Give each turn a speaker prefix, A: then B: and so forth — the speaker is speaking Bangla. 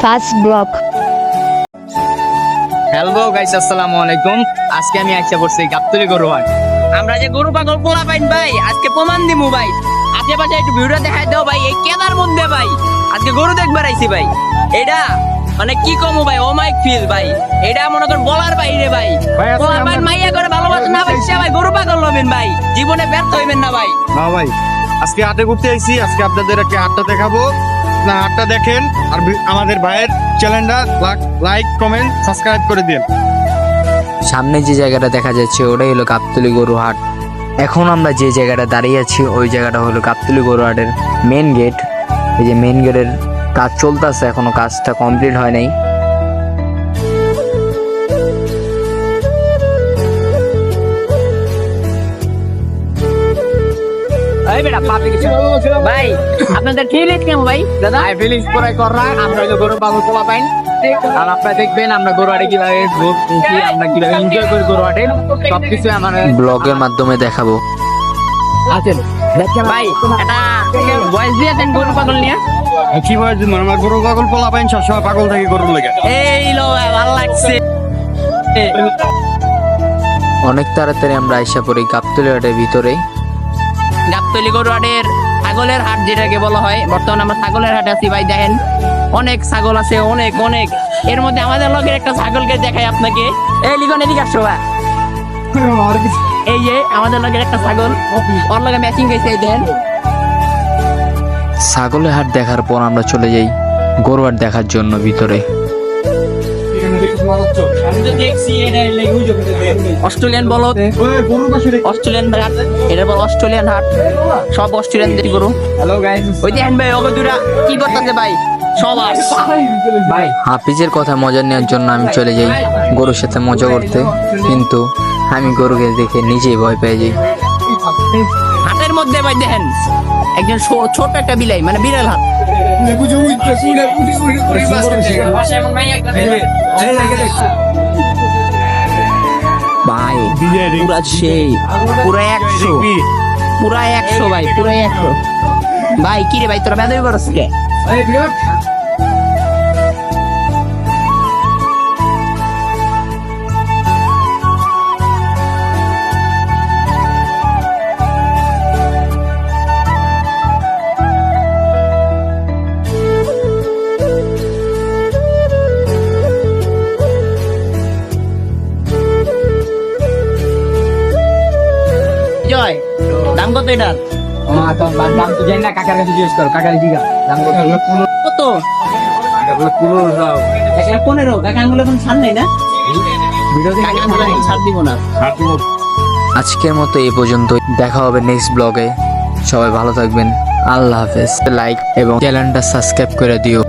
A: First blog.
B: হ্যালো গাইস, আসসালামু আলাইকুম। আজকে আমি আইসা করছি গাবতলী গরু হাট। আমরা যে গরু পাগল পোলা পাইন ভাই, আজকে প্রমাণ দিমু ভাই। আশেপাশে একটু ভিডিও দেখাই দাও ভাই। এই কেদার মধ্যে ভাই আজকে গরু দেখবার আইছি ভাই। এটা মানে কি কমু ভাই, ও মাই ফিল ভাই। এটা মনে করেন বলার বাইরে ভাই। পোলা পাইন মাইয়া করে ভালোবাসা না পাইছে ভাই, গরু পাগল হবেন ভাই, জীবনে ব্যর্থ হইবেন না ভাই।
C: না ভাই, আজকে হাটে ঘুরতে আইছি। আজকে আপনাদের একটা হাটটা দেখাবো, না হাটটা দেখেন আর আমাদের ভাইয়ের চ্যানেলটা লাইক কমেন্ট সাবস্ক্রাইব করে দিন।
D: সামনে যে জায়গাটা দেখা যাচ্ছে ওটাই হলো গাবতলী গরু হাট। এখন আমরা যে জায়গাটা দাঁড়িয়ে আছি ওই জায়গাটা হলো গাবতলী গরু হাটের মেন গেট। এই যে মেন গেটের কাজ চলতেছে, এখনো কাজটা কমপ্লিট হয় নাই।
B: এই বেটা পাপি কিছু ভাই, আপনাদের ফিলিংস কেমন ভাই? দাদা ফিলিংস পুরাই কররা। আমরা হলো গরু পাগল পোলা পাইন। আর আপনারা দেখবেন আমরা গরু হাটে কিভাবে ঘুরছি, আমরা কিভাবে এনজয় করি গরু হাটে, সবকিছু আমার
D: ব্লগের মাধ্যমে দেখাবো।
B: আছেন ভাই। এটা ভয়েস দিয়েছেন গরু পাগল নিয়ে।
C: কি ভাই, আমার গরু পাগল পোলা পাইন, সবসময় পাগল থাকি গরুর লেগে।
B: এই লো ভালো লাগছে।
D: অনেক তাড়াতাড়ি আমরা আইসা পড়ি গাবতলী হাটের ভিতরে।
B: গাবতলী গরু হাটের ছাগলের হাট যেটাকে বলা হয়, বর্তমানে আমরা ছাগলের হাটে আছি ভাই। দেখেন অনেক ছাগল আছে, অনেক অনেক। এর মধ্যে আমাদের লগের একটা ছাগলকে দেখাই আপনাকে। এই লিগন এদিকে আসো ভাই। এই যে আমাদের লগের একটা ছাগল, ওর লগে ম্যাচিং গেছে। এই দেখেন
D: ছাগলের হাট দেখার পর আমরা চলে যাই গরু হাট দেখার জন্য ভিতরে।
B: অস্ট্রেলিয়ান বলদ, অস্ট্রেলিয়ান হাট, এটা বল অস্ট্রেলিয়ান হাট। সব অস্ট্রেলিয়ান দেশি গরু। হ্যালো গাইস, ওই দেখেন ভাই ওগো দুরা কি করতেছে ভাই, সব আস ভাই।
D: হাফিজের কথা মজা নেওয়ার জন্য আমি চলে যাই গরুর সাথে মজা করতে, কিন্তু আমি গরুকে দেখে নিজেই ভয় পেয়ে যাই।
B: হাটের মধ্যে ভাই দেখেন একজন ছোট একটা বিলাই, মানে বিড়াল হাট। ভাই পুরা সেই পুরা 100, পুরা 100 ভাই, পুরা 100 ভাই। কি রে ভাই, তোরা বেদবি করছ কে? জয়, দাম কত এটার?
E: দাম তো জানি না, কাকার কাছে জিজ্ঞেস কর, কাকার জিগা দাম কত?
B: কত? 15। কাকা আঙ্গুলে এখন ছাড় নেই না, কাকা আঙ্গুলে এখন ছাড় দিব না।
D: আজকের মতো এই পর্যন্ত, দেখা হবে নেক্সট ব্লগে। সবাই ভালো থাকবেন, আল্লাহ হাফেজ। লাইক এবং চ্যানেলটা সাবস্ক্রাইব করে দিও।